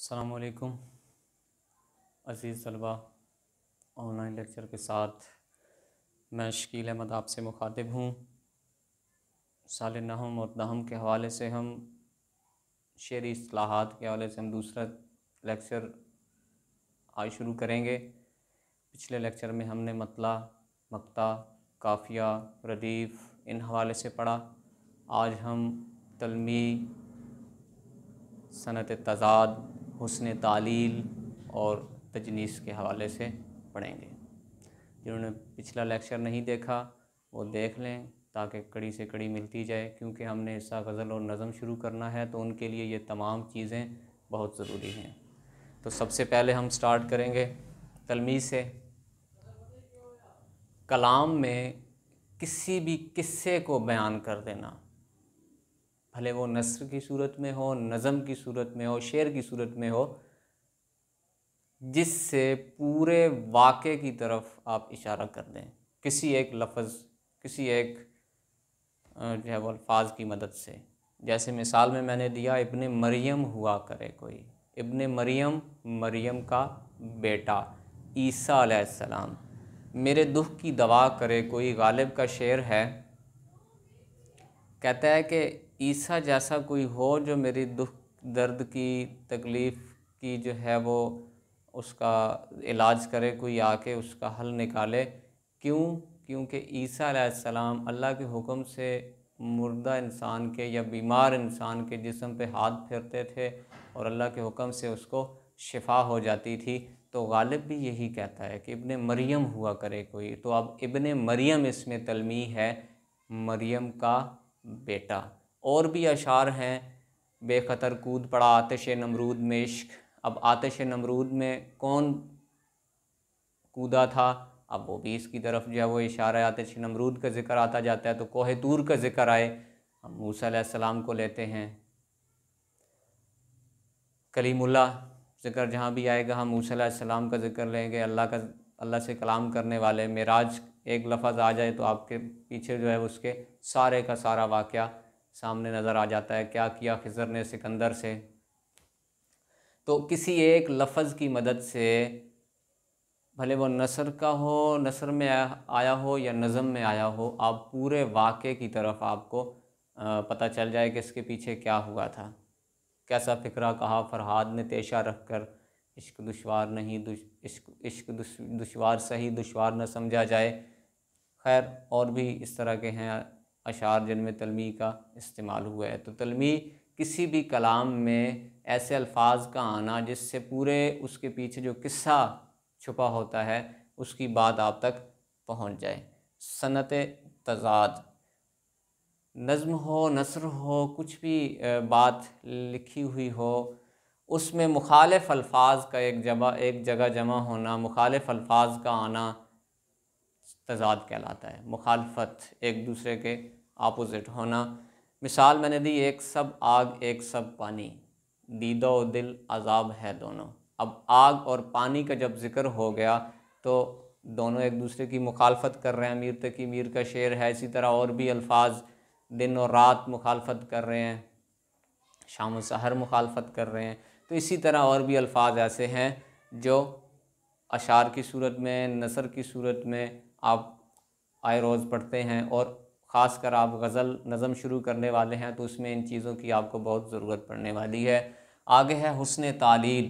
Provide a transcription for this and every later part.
अस्सलाम वालेकुम अज़ीज़ तलबा। ऑनलाइन लेक्चर के साथ मैं शकील अहमद आपसे मुखातिब हूँ। साल नहम और दहम के हवाले से हम शेरी इस्तिलाहात के हवाले से हम दूसरा लेक्चर आज शुरू करेंगे। पिछले लेक्चर में हमने मतला, मक्ता, काफ़िया, रदीफ़ इन हवाले से पढ़ा। आज हम तलमी, सनत तज़ाद, हुस्न तालील और तजनीस के हवाले से पढ़ेंगे। जिन्होंने पिछला लेक्चर नहीं देखा वो देख लें ताकि कड़ी से कड़ी मिलती जाए, क्योंकि हमने हिस्सा गज़ल और नज़म शुरू करना है तो उनके लिए ये तमाम चीज़ें बहुत ज़रूरी हैं। तो सबसे पहले हम स्टार्ट करेंगे तलमी से। कलाम में किसी भी किस्से को बयान कर देना, भले वो नस्र की सूरत में हो, नज़म की सूरत में हो, शेर की सूरत में हो, जिससे पूरे वाक़े की तरफ आप इशारा कर दें किसी एक लफ्ज़, किसी एक जो है वो अल्फाज की मदद से। जैसे मिसाल में मैंने दिया, इब्ने मरियम हुआ करे कोई, इब्ने मरियम, मरियम का बेटा, ईसा अलैहिस्सलाम, मेरे दुख की दवा करे कोई, गालिब का शेर है। कहता है कि ईसा जैसा कोई हो जो मेरी दुख दर्द की तकलीफ़ की जो है वो उसका इलाज करे, कोई आके उसका हल निकाले। क्यों? क्योंकि ईसा अलैहिस्सलाम अल्लाह के हुक्म से मुर्दा इंसान के या बीमार इंसान के जिस्म पे हाथ फेरते थे और अल्लाह के हुक्म से उसको शिफा हो जाती थी। तो गालिब भी यही कहता है कि इब्ने मरियम हुआ करे कोई। तो अब इब्ने मरियम इसमें तलमी है, मरियम का बेटा। और भी अशार हैं, बेखतर कूद पड़ा आतिश नमरूद में इश्क। अब आतिश नमरूद में कौन कूदा था? अब वो भी इसकी तरफ जो है वो इशारा है। आतिश नमरूद का ज़िक्र आता जाता है तो कोहे तूर का ज़िक्र आए, हम मूसा अलैहिस्सलाम को लेते हैं। कलीमुल्लाह ज़िक्र जहाँ भी आएगा हम मूसा अलैहिस्सलाम का ज़िक्र लेंगे। अल्लाह से कलाम करने वाले, मेराज एक लफ्ज़ आ जाए तो आपके पीछे जो है उसके सारे का सारा वाक़या सामने नज़र आ जाता है। क्या किया खिज़र ने सिकंदर से। तो किसी एक लफ्ज़ की मदद से, भले वो नसर का हो, नसर में आया हो या नज़म में आया हो, आप पूरे वाक़े की तरफ आपको पता चल जाए कि इसके पीछे क्या हुआ था। कैसा फ़िक्रा कहा फ़रहाद ने तेशा रख कर, इश्क दुश्वार नहीं इश्क दुश्वार सही दुश्वार न समझा जाए। खैर और भी इस तरह के हैं अशार जिनमें तलमी का इस्तेमाल हुआ है। तो तलमी किसी भी कलाम में ऐसे अल्फाज का आना जिससे पूरे उसके पीछे जो किस्सा छुपा होता है उसकी बात आप तक पहुंच जाए। सनत तज़ाद, नज़्म हो, नसर हो, कुछ भी बात लिखी हुई हो, उसमें मुखालिफ अल्फाज का एक जगह जमा होना, मुखालिफ अल्फाज का आना तज़ाद कहलाता है। मुखालफत, एक दूसरे के आपोजिट होना। मिसाल मैंने दी, एक सब आग एक सब पानी, दीदो दिल अज़ाब है दोनों। अब आग और पानी का जब ज़िक्र हो गया तो दोनों एक दूसरे की मुखालफत कर रहे हैं। मीर तकी मीर का शेर है। इसी तरह और भी अल्फाज, दिन और रात मुखालफत कर रहे हैं, शाम और सहर मुखालफत कर रहे हैं। तो इसी तरह और भी अल्फाज ऐसे हैं जो अशार की सूरत में, नसर की सूरत में आप आए रोज़ पढ़ते हैं। और ख़ास कर आप गज़ल नज़म शुरू करने वाले हैं तो उसमें इन चीज़ों की आपको बहुत ज़रूरत पड़ने वाली है। आगे है हुस्न तालील,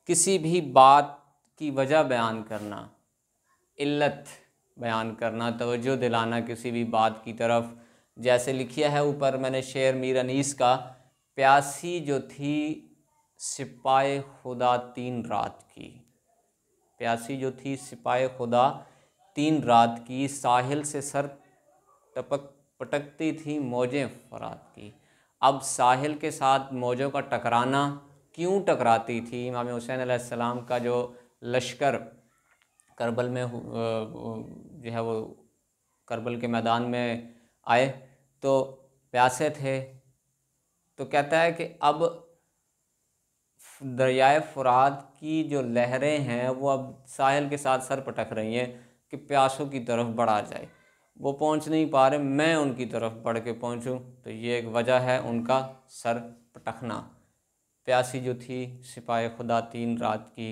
किसी भी बात की वजह बयान करना, इल्लत बयान करना, तवज्जो दिलाना किसी भी बात की तरफ। जैसे लिखिया है ऊपर मैंने शेर मीर अनीस का, प्यासी जो थी सिपाए खुदा 3 रात की, प्यासी जो थी सिपाए खुदा 3 रात की, साहिल से सर पटकती थी मौजें फरात की। अब साहिल के साथ मौजों का टकराना, क्यों टकराती थी? इमाम हुसैन अलैहिस्सलाम का जो लश्कर करबल में जो है वो करबल के मैदान में आए तो प्यासे थे, तो कहता है कि अब दरियाए फ़ुरात की जो लहरें हैं वो अब साहिल के साथ सर पटक रही हैं कि प्यासों की तरफ बढ़ा जाए। वो पहुंच नहीं पा रहे, मैं उनकी तरफ बढ़ के पहुंचूं। तो ये एक वजह है उनका सर पटकना। प्यासी जो थी सिपाही खुदा 3 रात की,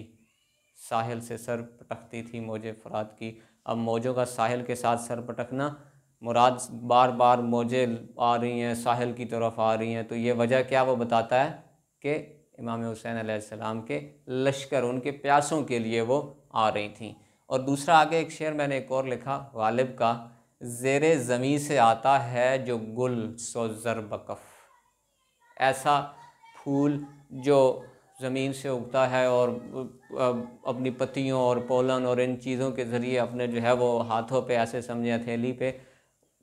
साहिल से सर पटकती थी मौजे फरात की। अब मौजों का साहिल के साथ सर पटकना मुराद, बार बार मौजें आ रही हैं, साहिल की तरफ आ रही हैं, तो ये वजह क्या वो बताता है कि इमाम हुसैन अलैहिस्सलाम के लश्कर उनके प्यासों के लिए वो आ रही थी। और दूसरा आगे एक शेर मैंने एक और लिखा गालिब का, ज़ेरे ज़मीं से आता है जो गुल सो ज़र बकफ, ऐसा फूल जो ज़मीन से उगता है और अपनी पत्तियों और पोलन और इन चीज़ों के ज़रिए अपने जो है वो हाथों पे ऐसे समझे हथेली पे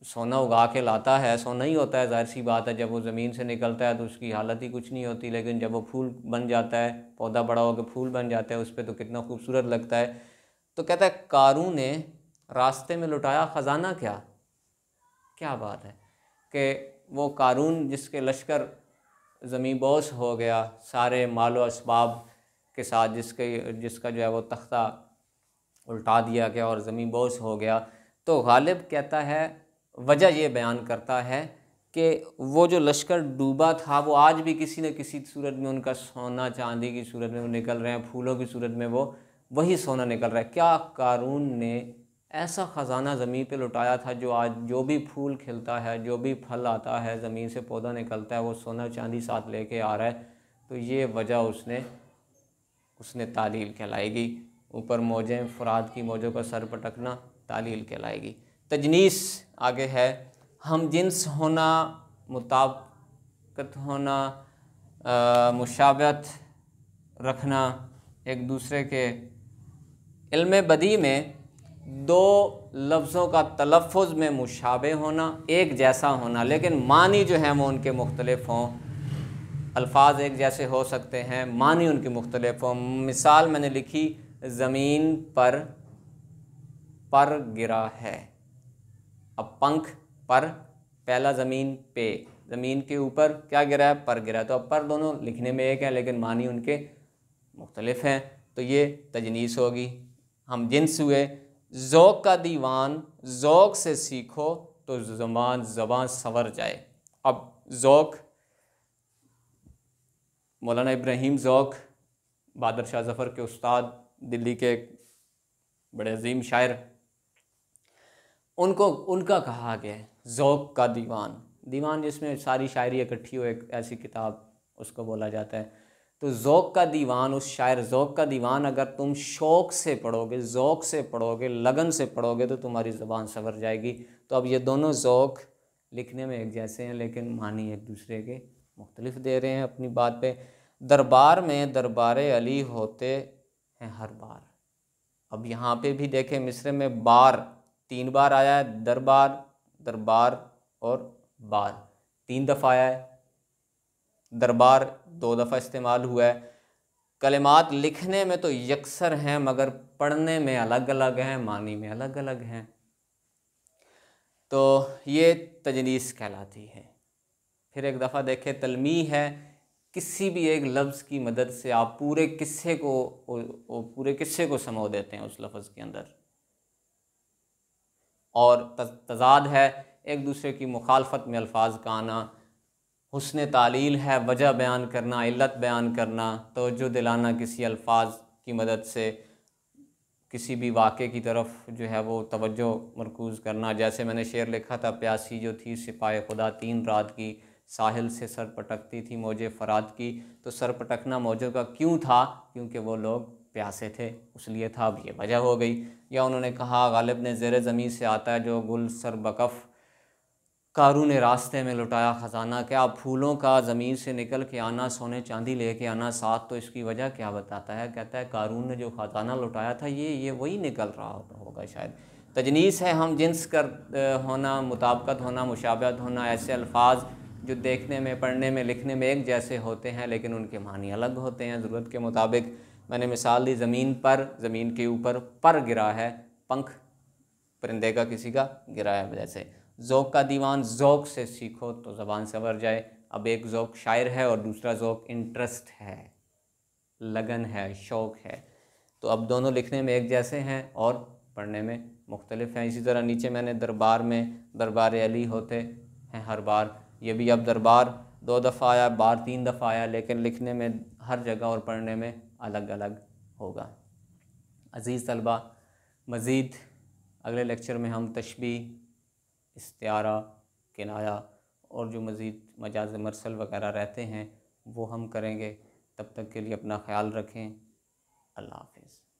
सोना उगा के लाता है। सोना ही होता है, ज़ाहिर सी बात है, जब वो ज़मीन से निकलता है तो उसकी हालत ही कुछ नहीं होती, लेकिन जब वो फूल बन जाता है, पौधा बड़ा होकर फूल बन जाता है, उस पर तो कितना खूबसूरत लगता है। तो कहता है कारून ने रास्ते में लुटाया ख़जाना, क्या बात है कि वो कारून जिसके लश्कर ज़मीं बोस हो गया सारे मालो असबाब के साथ, जिसका जो है वो तख्ता उल्टा दिया गया और ज़मीं बोस हो गया। तो गालिब कहता है, वजह ये बयान करता है कि वो जो लश्कर डूबा था वो आज भी किसी न किसी सूरत में उनका सोना चांदी की सूरत में वो निकल रहे हैं, फूलों की सूरत में वो वही सोना निकल रहा है। क्या कारून ने ऐसा ख़जाना ज़मीन पे लुटाया था जो आज जो भी फूल खिलता है, जो भी फल आता है, ज़मीन से पौधा निकलता है, वो सोना चांदी साथ लेके आ रहा है। तो ये वजह उसने तालील कहलाएगी। ऊपर मौजें फ़ुरात की मौजों का सर पटकना तालील कहलाएगी। तजनीस आगे है, हम जिन्स होना, मुताबिकत होना, मुशाबहत रखना एक दूसरे के। इल्म बदी में दो लफ्ज़ों का तलफ़ुज़ में मुशाबे होना, एक जैसा होना, लेकिन मानी जो है वो उनके मुख्तलिफ हों। अल्फाज एक जैसे हो सकते हैं, मानी उनके मुख्तलिफ हों। मिसाल मैंने लिखी, ज़मीन पर गिरा है। अब पंख पर, पहला ज़मीन पे, ज़मीन के ऊपर क्या गिरा है, पर गिरा है। तो अब पर दोनों लिखने में एक है लेकिन मानी उनके मुख्तलिफ हैं, तो ये तजनीस होगी। हम जिन्स हुए, ज़ौक़ का दीवान, ज़ौक़ से सीखो तो ज़बान संवर जाए। अब ज़ौक़, मौलाना इब्राहीम ज़ौक़ बहादुर शाह ज़फ़र के उस्ताद, दिल्ली के एक बड़े अजीम शायर, उनका कहा गया है ज़ौक़ का दीवान जिसमें सारी शायरी इकट्ठी हो, एक ऐसी किताब उसको बोला जाता है। तो ज़ौक़ का दीवान, उस शायर ज़ौक़ का दीवान अगर तुम शौक़ से पढ़ोगे, ज़ौक़ से पढ़ोगे, लगन से पढ़ोगे तो तुम्हारी ज़बान संवर जाएगी। तो अब ये दोनों ज़ौक़ लिखने में एक जैसे हैं लेकिन मानी एक दूसरे के मुख्तलिफ दे रहे हैं अपनी बात पे। दरबार में दरबारे अली होते हैं हर बार। अब यहाँ पे भी देखें, मिस्र में बार 3 बार आया है, दरबार और बार 3 दफ़ा आया है, दरबार 2 दफ़ा इस्तेमाल हुआ है। कलिमात लिखने में तो यकसर हैं मगर पढ़ने में अलग अलग हैं, मानी में अलग अलग हैं। तो ये तजनीस कहलाती है। फिर एक दफ़ा देखें, तलमी है, किसी भी एक लफ्ज़ की मदद से आप पूरे किस्से को समो देते हैं उस लफ्ज़ के अंदर। और तज़ाद है, एक दूसरे की मुखालफत में अल्फाज का आना। हुस्न तालील है, वजह बयान करना, इल्लत बयान करना, तवज्जो दिलाना किसी अल्फाज की मदद से, किसी भी वाक़े की तरफ जो है वो तवज्जो मरकूज़ करना। जैसे मैंने शेर लिखा था, प्यासी जो थी सिपाही खुदा 3 रात की, साहिल से सर पटकती थी मौजे फ़रात की। तो सर पटकना मौजों का क्यों था, क्योंकि वो लोग प्यासे थे, उसलिए था। अब ये वजह हो गई। या उन्होंने कहा, गालिब ने ज़ेरे ज़मीन से आता है जो गुल सर बकफ़, कारून ने रास्ते में लुटाया ख़जाना। क्या फूलों का ज़मीन से निकल के आना, सोने चांदी लेके आना साथ, तो इसकी वजह क्या बताता है? कहता है कारून ने जो ख़जाना लुटाया था ये वही निकल रहा होगा शायद। तजनीस है, हम जिन्स कर होना, मुताबिकत होना, मुशाबहत होना, ऐसे अल्फाज जो देखने में, पढ़ने में, लिखने में एक जैसे होते हैं लेकिन उनके मानी अलग होते हैं ज़रूरत के मुताबिक। मैंने मिसाल दी, ज़मीन पर, ज़मीन के ऊपर पर गिरा है, पंख परिंदे का किसी का गिरा है वजह से। ज़ौक़ का दीवान, ज़ौक़ से सीखो तो ज़बान संवर जाए। अब एक ज़ौक़ शायर है और दूसरा ज़ौक़ इंटरेस्ट है, लगन है, शौक़ है। तो अब दोनों लिखने में एक जैसे हैं और पढ़ने में मुख्तलिफ हैं। इसी तरह नीचे मैंने दरबार में दरबार अली होते हैं हर बार, ये भी अब दरबार 2 दफ़ा आया, बार 3 दफ़ा आया, लेकिन लिखने में हर जगह और पढ़ने में अलग अलग होगा। अज़ीज़ तलबा, मज़ीद अगले लेक्चर में हम तशबीह, इस्तिआरा, किनाया और जो मज़ीद मजाज़ मरसल वगैरह रहते हैं वो हम करेंगे। तब तक के लिए अपना ख्याल रखें। अल्लाह हाफ़िज़।